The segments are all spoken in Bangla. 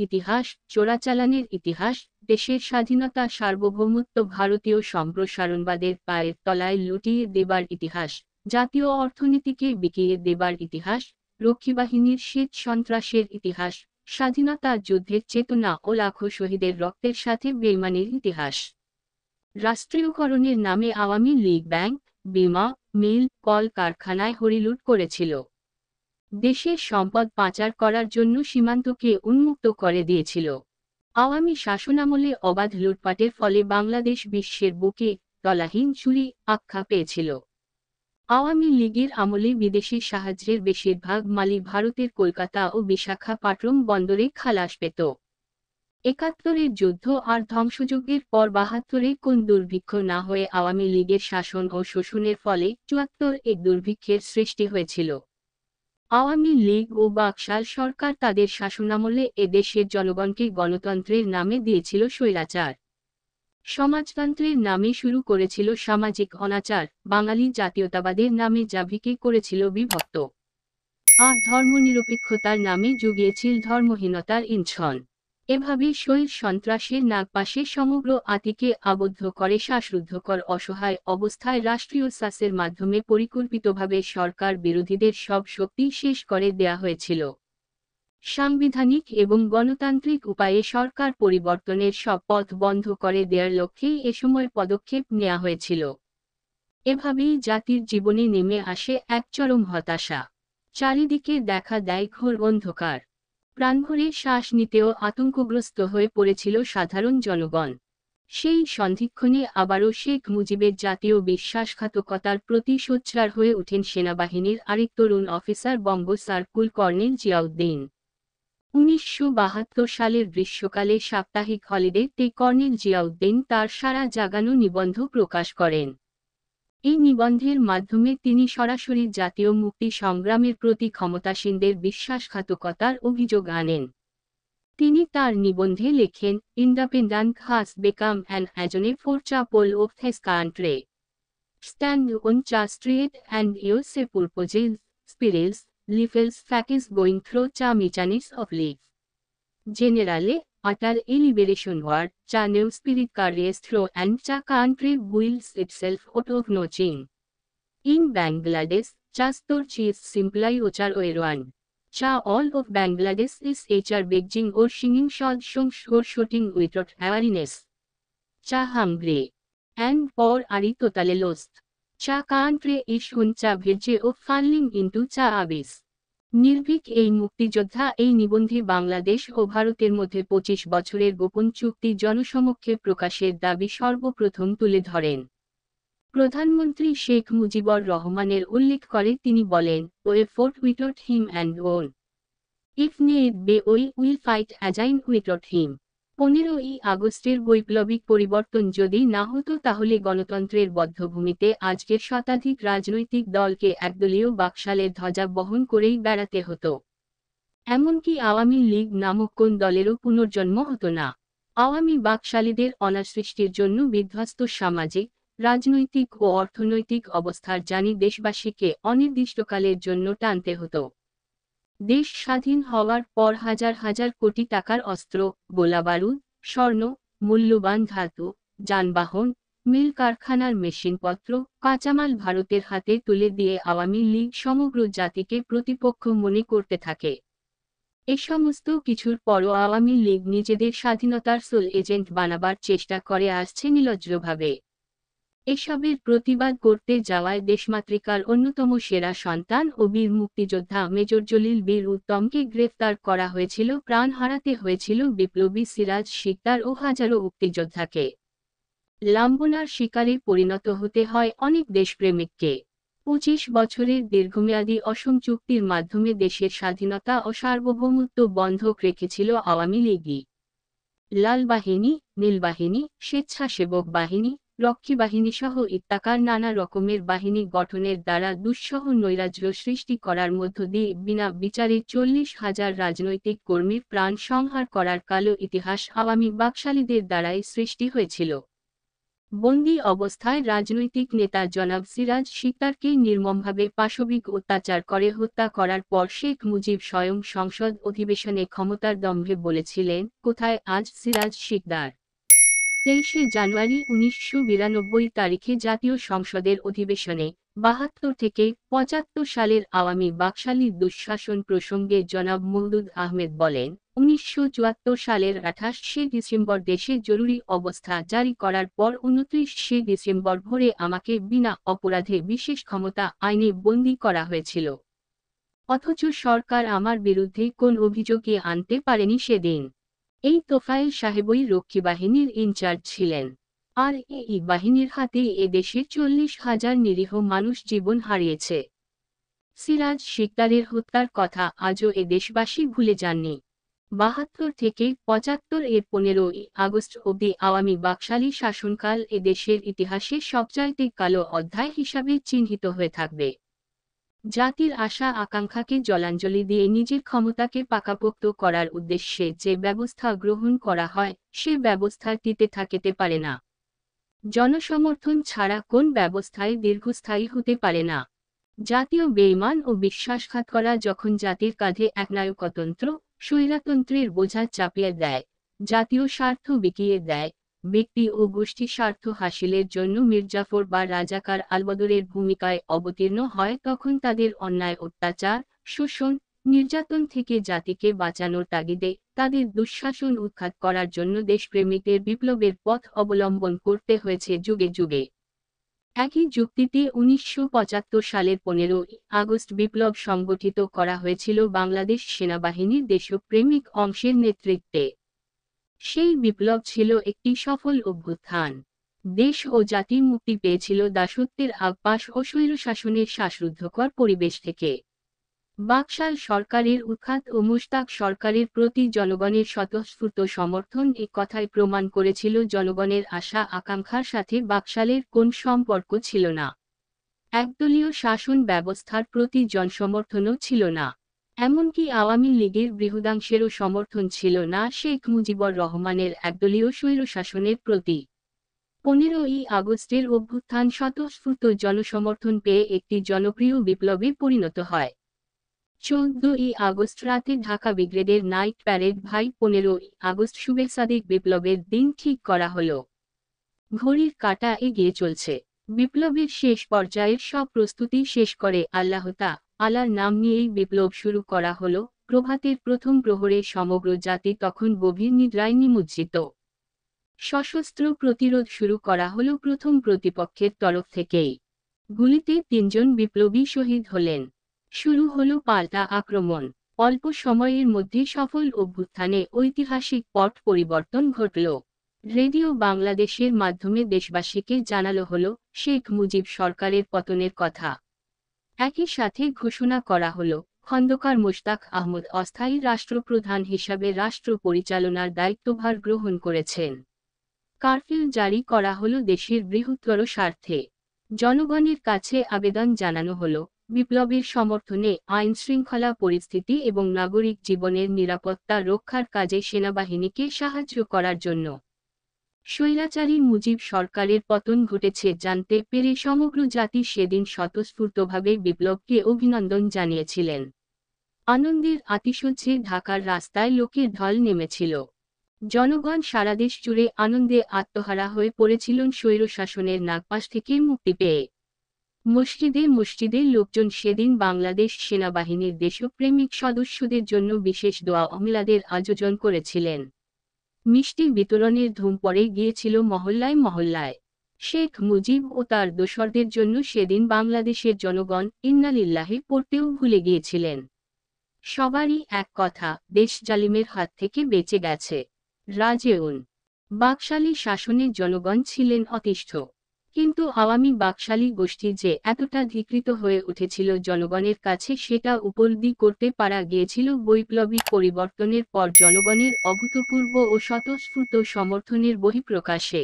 ইতিহাস, চোরাচালানের ইতিহাস, দেশের স্বাধীনতা সার্বভৌমত্ব ভারতীয় সম্প্রসারণবাদের পায়ের তলায় লুটিয়ে দেবার ইতিহাস, জাতীয় অর্থনীতিকে বিকিয়ে দেবার ইতিহাস, রক্ষীবাহিনীর শীত সন্ত্রাসের ইতিহাস, স্বাধীনতা যুদ্ধের চেতনা ও লাখো শহীদের রক্তের সাথে বেইমানির ইতিহাস। রাষ্ট্রীয়করণের নামে আওয়ামী লীগ ব্যাংক, বিমা, মিল, কল কারখানায় হরিলুট করেছিল। দেশের সম্পদ পাচার করার জন্য সীমান্তকে উন্মুক্ত করে দিয়েছিল। আওয়ামী শাসনামলে অবাধ লুটপাটের ফলে বাংলাদেশ বিশ্বের বুকে তলাহীন চুরি আখ্যা পেয়েছিল। আওয়ামী লীগের আমলে বিদেশি সাহায্যের বেশিরভাগ মালই ভারতের কলকাতা ও বিশাখাপট্টনম বন্দরে খালাস পেত। ৭১-এর যুদ্ধ আর ধ্বংসযজ্ঞের পর ৭২-এ কোন দুর্ভিক্ষ না হয়ে আওয়ামী লীগের শাসন ও শোষণের ফলে ৭৪ দুর্ভিক্ষের সৃষ্টি হয়েছিল। আওয়ামী লীগ ও বাকশাল সরকার তাদের শাসনামলে এদেশের জনগণকে গণতন্ত্রের নামে দিয়েছিল স্বৈরাচার। সমাজতন্ত্রের নামে শুরু করেছিল সামাজিক অনাচার, বাঙালি জাতীয়তাবাদের নামে জাভিকে করেছিল বিভক্ত, আর ধর্মনিরপেক্ষতার নামে জুগিয়েছিল ধর্মহীনতার ইন্ধন। এভাবে স্বৈর সন্ত্রাসের নাগপাশে সমগ্র আতিকে আবদ্ধ করে শ্বাসরুদ্ধকর অসহায় অবস্থায় রাষ্ট্রীয় শাসের মাধ্যমে পরিকল্পিতভাবে সরকার বিরোধীদের সব শক্তি শেষ করে দেয়া হয়েছিল। সাংবিধানিক এবং গণতান্ত্রিক উপায়ে সরকার পরিবর্তনের সব পথ বন্ধ করে দেওয়ার লক্ষ্যেই এ সময় পদক্ষেপ নেওয়া হয়েছিল। এভাবেই জাতির জীবনে নেমে আসে এক চরম হতাশা। চারিদিকে দেখা দেয় ঘোর অন্ধকার। প্রাণভরে শ্বাস নিতেও আতঙ্কগ্রস্ত হয়ে পড়েছিল সাধারণ জনগণ। সেই সন্ধিক্ষণে আবারও শেখ মুজিবের জাতীয় বিশ্বাসঘাতকতার প্রতি সোচ্চার হয়ে ওঠেন সেনাবাহিনীর আরেক তরুণ অফিসার বঙ্গ সার্কুল কর্নেল জিয়াউদ্দিন। ১৯৭২ সালের গ্রীষ্মকালে সাপ্তাহিক হলিডেতে কর্নেল জিয়াউদ্দিন তার সারা জাগানো নিবন্ধ প্রকাশ করেন। এই নিবন্ধের মাধ্যমে তিনি সরাসরি জাতীয় মুক্তি সংগ্রামের প্রতি ক্ষমতাসীনদের বিশ্বাসঘাতকতার অভিযোগ আনেন। তিনি তার নিবন্ধে লেখেন, independent has become an agony for people of this country. Stand on the street and use a purposes, spirits, levels facts going through the mechanics of life. Generally, utter a liberation war, the new spirit carries through and the country builds itself out of nothing. In Bangladesh, the story is simply one. Cha all of Bangladesh is either begging or singing sad songs or shooting without awareness. Cha hungry and poor are totally lost. Cha country is on the verge of falling into the abyss. নির্ভীক এই মুক্তিযোদ্ধা এই নিবন্ধে বাংলাদেশ ও ভারতের মধ্যে ২৫ বছরের গোপন চুক্তি জনসমক্ষে প্রকাশের দাবি সর্বপ্রথম তুলে ধরেন। প্রধানমন্ত্রী শেখ মুজিবুর রহমানের উল্লেখ করে তিনি বলেন, "We fought without him and won. If need be we will fight again without him." ১৫ই আগস্টের বৈপ্লবিক পরিবর্তন যদি না হতো তাহলে গণতন্ত্রের বদ্ধভূমিতে আজকের শতাধিক রাজনৈতিক দলকে একদলীয় বাকশালের ধ্বজা বহন করেই বেড়াতে হতো। এমনকি আওয়ামী লীগ নামক কোন দলেরও পুনর্জন্ম হতো না। আওয়ামী বাকশালীদের অনাসৃষ্টির জন্য বিধ্বস্ত সামাজিক, রাজনৈতিক ও অর্থনৈতিক অবস্থার জানি দেশবাসীকে অনির্দিষ্টকালের জন্য টানতে হতো। দেশ স্বাধীন হওয়ার পর হাজার হাজার কোটি টাকার অস্ত্র, গোলাবারুদ, স্বর্ণ, মূল্যবান ধাতু, যানবাহন, মিল কারখানার মেশিনপত্র, কাঁচামাল ভারতের হাতে তুলে দিয়ে আওয়ামী লীগ সমগ্র জাতিকে প্রতিপক্ষ মনে করতে থাকে। এ সমস্ত কিছুর পরও আওয়ামী লীগ নিজেদের স্বাধীনতার সোল এজেন্ট বানাবার চেষ্টা করে আসছে নির্লজ্জভাবে। এসবের প্রতিবাদ করতে যাওয়ায় দেশমাতৃকার অন্যতম সেরা সন্তান ও বীর মুক্তিযোদ্ধা মেজর জলিল বীর উত্তমকে গ্রেফতার করা হয়েছিল, প্রাণ হারাতে হয়েছিল বিপ্লবী সিরাজ শিকদার ও হাজারো মুক্তিযোদ্ধাকে। লাঞ্ছনার শিকারে পরিণত হতে হয় অনেক দেশপ্রেমিককে। ২৫ বছরের দীর্ঘমেয়াদী অসম চুক্তির মাধ্যমে দেশের স্বাধীনতা ও সার্বভৌমত্ব বন্ধক রেখেছিল আওয়ামী লীগই। লাল বাহিনী, নীল বাহিনী, স্বেচ্ছাসেবক বাহিনী, রক্ষী বাহিনী সহ ইত্যাকার নানা রকমের বাহিনী গঠনের দ্বারা দুঃসহ নৈরাজ্য সৃষ্টি করার মধ্য দিয়ে বিনা বিচারে ৪০,০০০ রাজনৈতিক কর্মীর প্রাণ সংহার করার কালো ইতিহাস আওয়ামী বাকশালীদের দ্বারাই সৃষ্টি হয়েছিল। বন্দী অবস্থায় রাজনৈতিক নেতা জনাব সিরাজ শিকদারকে নির্মমভাবে পাশবিক অত্যাচার করে হত্যা করার পর শেখ মুজিব স্বয়ং সংসদ অধিবেশনে ক্ষমতার দম্ভে বলেছিলেন, কোথায় আজ সিরাজ শিকদার। 23শে জানুয়ারি 1992 তারিখে জাতীয় সংসদের অধিবেশনে 72 থেকে 75 সালের আওয়ামী বাকশালী দুঃশাসন প্রসঙ্গে জনাব মওদুদ আহমেদ বলেন, 1974 সালের 28শে ডিসেম্বর দেশে জরুরি অবস্থা জারি করার পর 29শে ডিসেম্বর ভোরে আমাকে বিনা অপরাধে বিশেষ ক্ষমতা আইনে বন্দী করা হয়েছিল। অথচ সরকার আমার বিরুদ্ধে কোন অভিযোগই আনতে পারেনি সেদিন। এই তোফায়েল সাহেবই রক্ষী বাহিনীর ইনচার্জ ছিলেন। আর এই বাহিনীর হাতে এদেশে 40,000 নিরীহ মানুষ জীবন হারিয়েছে। সিরাজ শিকদারের হত্যার কথা আজও এ দেশবাসী ভুলে যাননি। 72 থেকে 75 এর 15ই আগস্ট অবধি আওয়ামী বাকশালী শাসনকাল এদেশের ইতিহাসে সবচাইতে কালো অধ্যায় হিসাবে চিহ্নিত হয়ে থাকবে। জাতির আশা আকাঙ্ক্ষাকে জলাঞ্জলি দিয়ে নিজের ক্ষমতাকে পাকাপোক্ত করার উদ্দেশ্যে যে ব্যবস্থা গ্রহণ করা হয়, সে ব্যবস্থা টিকে থাকতে পারে না। জনসমর্থন ছাড়া কোন ব্যবস্থায় দীর্ঘস্থায়ী হতে পারে না। জাতীয় বেঈমান ও বিশ্বাসঘাতকরা যখন জাতির কাঁধে একনায়কতন্ত্র, স্বৈরতন্ত্রের বোঝা চাপিয়ে দেয়, জাতীয় স্বার্থ বিকিয়ে দেয়, ব্যক্তি ও গোষ্ঠী স্বার্থ হাসিলের জন্য মির্জাফর বা রাজাকার আলবদরের ভূমিকায় অবতীর্ণ হয়, তখন তাদের অন্যায় অত্যাচার, শোষণ, নির্যাতন থেকে জাতিকে বাঁচানোর তাগিদে তাদের দুঃশাসন উৎখাত করার জন্য দেশপ্রেমিকদের বিপ্লবের পথ অবলম্বন করতে হয়েছে যুগে যুগে। একই যুক্তিতে 1975 সালের 15ই আগস্ট বিপ্লব সংগঠিত করা হয়েছিল বাংলাদেশ সেনাবাহিনীর দেশপ্রেমিক অংশের নেতৃত্বে। সেই বিপ্লব ছিল একটি সফল অভ্যুত্থান। দেশ ও জাতি মুক্তি পেয়েছিল দাসত্বের আগ্রাস ও স্বৈরশাসনের শ্বাসরুদ্ধকর পরিবেশ থেকে। বাকশাল সরকারের উৎখাত ও মুশতাক সরকারের প্রতি জনগণের স্বতঃস্ফূর্ত সমর্থন এ কথাই প্রমাণ করেছিল জনগণের আশা আকাঙ্ক্ষার সাথে বাকশালের কোন সম্পর্ক ছিল না। একদলীয় শাসন ব্যবস্থার প্রতি জনসমর্থনও ছিল না। এমনকি আওয়ামী লীগের বৃহদাংশেরও সমর্থন ছিল না শেখ মুজিবুর রহমানের একদলীয় স্বৈরশাসনের প্রতি। 15ই আগস্টের অভ্যুত্থান স্বতঃস্ফূর্ত জনসমর্থন পেয়ে একটি জনপ্রিয় বিপ্লবে পরিণত হয়। 14ই আগস্ট রাতে ঢাকা ব্রিগেডের নাইট প্যারেড ভাই 15ই আগস্ট শুভে সাদিক বিপ্লবের দিন ঠিক করা হলো। ঘড়ির কাঁটা এগিয়ে চলছে। বিপ্লবের শেষ পর্যায়ের সব প্রস্তুতি শেষ করে আল্লাহ তাআলার নাম নিয়েই বিপ্লব শুরু করা হলো। প্রভাতের প্রথম প্রহরে সমগ্র জাতি তখন গভীর নিদ্রায় নিমজ্জিত। সশস্ত্র প্রতিরোধ শুরু করা হলো প্রথম প্রতিপক্ষের তরফ থেকেই। গুলিতে 3 জন বিপ্লবী শহীদ হলেন। শুরু হলো পাল্টা আক্রমণ। অল্প সময়ের মধ্যে সফল অভ্যুত্থানে ঐতিহাসিক পট পরিবর্তন ঘটল। রেডিও বাংলাদেশের মাধ্যমে দেশবাসীকে জানালো হলো শেখ মুজিব সরকারের পতনের কথা। একই সাথে ঘোষণা করা হলো খন্দকার মোশতাক আহমদ অস্থায়ী রাষ্ট্রপ্রধান হিসাবে রাষ্ট্র পরিচালনার দায়িত্বভার গ্রহণ করেছেন। কারফিউ জারি করা হলো দেশের বৃহত্তর স্বার্থে। জনগণের কাছে আবেদন জানানো হলো বিপ্লবের সমর্থনে আইনশৃঙ্খলা পরিস্থিতি এবং নাগরিক জীবনের নিরাপত্তা রক্ষার কাজে সেনাবাহিনীকে সাহায্য করার জন্য। স্বৈরাচারী মুজিব সরকারের পতন ঘটেছে জানতে পেরে সমগ্র জাতি সেদিন স্বতঃস্ফূর্তভাবে বিপ্লবকে অভিনন্দন জানিয়েছিলেন। আনন্দের আতিশয্যে ঢাকার রাস্তায় লোকের ঢল নেমেছিল। জনগণ সারাদেশ জুড়ে আনন্দে আত্মহারা হয়ে পড়েছিলেন স্বৈরশাসনের নাগপাশ থেকে মুক্তি পেয়ে। মসজিদে মসজিদে লোকজন সেদিন বাংলাদেশ সেনাবাহিনীর দেশপ্রেমিক সদস্যদের জন্য বিশেষ দোয়া ও মিলাদের আয়োজন করেছিলেন। মিষ্টি বিতরণের ধুম পড়ে গিয়েছিল মহল্লায় মহল্লায়। শেখ মুজিব ও তার দোসরদের জন্য সেদিন বাংলাদেশের জনগণ ইন্না লিল্লাহি পড়তেও ভুলে গিয়েছিলেন। সবারই এক কথা, দেশ জালিমের হাত থেকে বেঁচে গেছে। রাজেউন বাকশালী শাসনে জনগণ ছিলেন অতিষ্ঠ। কিন্তু আওয়ামী বাকশালী গোষ্ঠী যে এতটা ধিকৃত হয়ে উঠেছিল জনগণের কাছে সেটা উপলব্ধি করতে পারা গিয়েছিল বৈপ্লবিক পরিবর্তনের পর জনগণের অভূতপূর্ব ও স্বতঃস্ফূর্ত সমর্থনের বহিঃপ্রকাশে।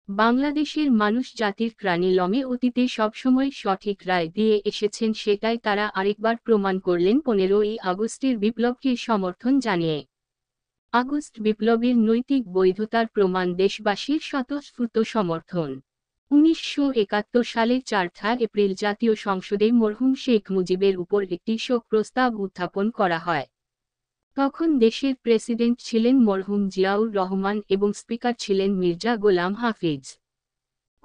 বাংলাদেশের মানুষ জাতির প্রাণীলমে অতীতে সবসময় সঠিক রায় দিয়ে এসেছেন, সেটাই তারা আরেকবার প্রমাণ করলেন 15ই আগস্টের বিপ্লবকে সমর্থন জানিয়ে। আগস্ট বিপ্লবের নৈতিক বৈধতার প্রমাণ দেশবাসীর স্বতঃস্ফূর্ত সমর্থন। ১৯৭১ সালে ৪ এপ্রিল জাতীয় সংসদে মরহুম শেখ মুজিবের উপর একটি শোক প্রস্তাব উত্থাপন করা হয়। তখন দেশের প্রেসিডেন্ট ছিলেন মরহুম জিয়াউর রহমান এবং স্পিকার ছিলেন মির্জা গোলাম হাফিজ।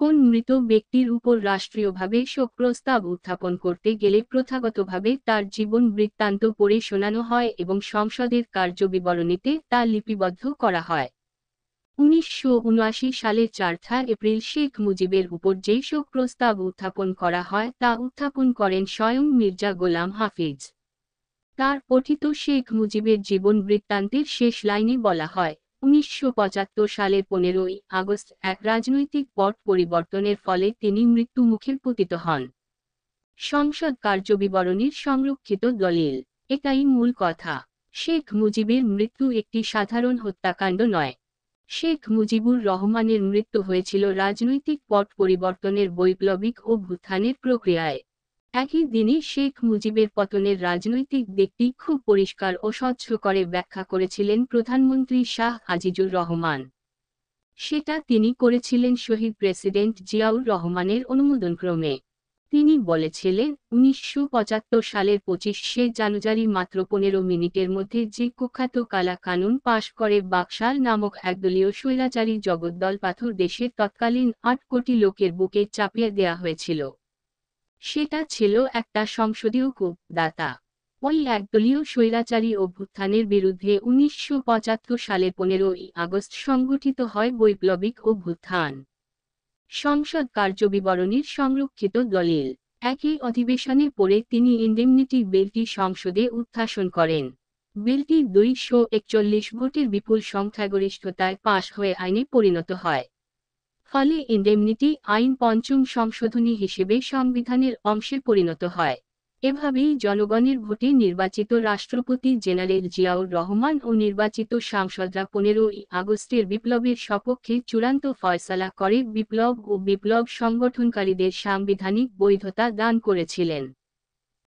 কোন মৃত ব্যক্তির উপর রাষ্ট্রীয়ভাবে শোক প্রস্তাব উত্থাপন করতে গেলে প্রথাগতভাবে তার জীবন বৃত্তান্ত পড়ে শোনানো হয় এবং সংসদের কার্যবিবরণীতে তা লিপিবদ্ধ করা হয়। ১৯৭৯ সালের ৪ এপ্রিল শেখ মুজিবের উপর যে শোক প্রস্তাব উত্থাপন করা হয় তা উত্থাপন করেন স্বয়ং মির্জা গোলাম হাফিজ। তার পঠিত শেখ মুজিবের জীবন বৃত্তান্তের শেষ লাইনে বলা হয়, ১৯৭৫ সালের ১৫ই আগস্ট এক রাজনৈতিক পট পরিবর্তনের ফলে তিনি মৃত্যুমুখে পতিত হন। সংসদ কার্যবিবরণীর সংরক্ষিত দলিল। এটাই মূল কথা। শেখ মুজিবের মৃত্যু একটি সাধারণ হত্যাকাণ্ড নয়। শেখ মুজিবুর রহমানের মৃত্যু হয়েছিল রাজনৈতিক পট পরিবর্তনের বৈপ্লবিক অভ্যুত্থানের প্রক্রিয়ায়। একই দিনে শেখ মুজিবের পতনের রাজনৈতিক দিকটি খুব পরিষ্কার ও স্বচ্ছ করে ব্যাখ্যা করেছিলেন প্রধানমন্ত্রী শাহ আজিজুর রহমান। সেটা তিনি করেছিলেন শহীদ প্রেসিডেন্ট জিয়াউর রহমানের অনুমোদনক্রমে। তিনি বলেছিলেন, ১৯৭৫ সালের ২৫শে জানুয়ারি মাত্র ১৫ মিনিটের মধ্যে যে কুখ্যাত কালা কানুন পাশ করে বাকশাল নামক একদলীয় স্বৈরাচারী জগদ্দল পাথর দেশের তৎকালীন ৮ কোটি লোকের বুকে চাপিয়ে দেয়া হয়েছিল, সেটা ছিল একটা সংসদীয় কূপ। দাতা ওই একদলীয় স্বৈরাচারী অভ্যুত্থানের বিরুদ্ধে ১৯৭৫ সালের ১৫ই আগস্ট সংগঠিত হয় বৈপ্লবিক অভ্যুত্থান। সংসদ কার্যবিবরণীর সংরক্ষিত দলিল। একই অধিবেশনে পরে তিনি ইনডেমনিটি বিলটি সংসদে উত্থাপন করেন। বিলটি ২৪১ ভোটের বিপুল সংখ্যাগরিষ্ঠতায় পাশ হয়ে আইনে পরিণত হয়। ফলে ইনডেমনিটি আইন পঞ্চম সংশোধনী হিসেবে সংবিধানের অংশে পরিণত হয়। এভাবেই জনগণের ভোটে নির্বাচিত রাষ্ট্রপতি জেনারেল জিয়াউর রহমান ও নির্বাচিত সাংসদরা ১৫ই আগস্টের বিপ্লবের সপক্ষে চূড়ান্ত ফয়সালা করে বিপ্লব ও বিপ্লব সংগঠনকারীদের সাংবিধানিক বৈধতা দান করেছিলেন।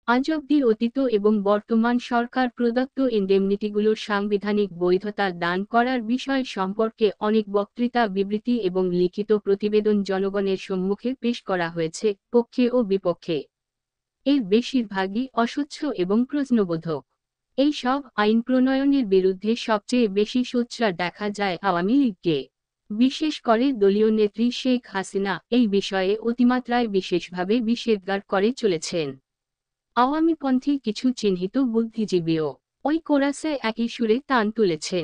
আজ অবধি অতীত এবং বর্তমান সরকার প্রদত্ত ইনডেমনিটিগুলোর সাংবিধানিক বৈধতা দান করার বিষয় সম্পর্কে অনেক বক্তৃতা, বিবৃতি এবং লিখিত প্রতিবেদন জনগণের সম্মুখে পেশ করা হয়েছে, পক্ষে ও বিপক্ষে। এর বেশিরভাগই অস্বচ্ছ এবং প্রশ্নবোধক। এই সব আইন প্রণয়নের বিরুদ্ধে সবচেয়ে বেশি সোচ্চার দেখা যায় আওয়ামী লীগকে। বিশেষ করে দলীয় নেত্রী শেখ হাসিনা এই বিষয়ে অতিমাত্রায় বিশেষভাবে নিষেধাজ্ঞা করে চলেছেন। আওয়ামীপন্থী কিছু চিহ্নিত বুদ্ধিজীবীও ওই কোরাসে একই সুরে তান তুলেছেন।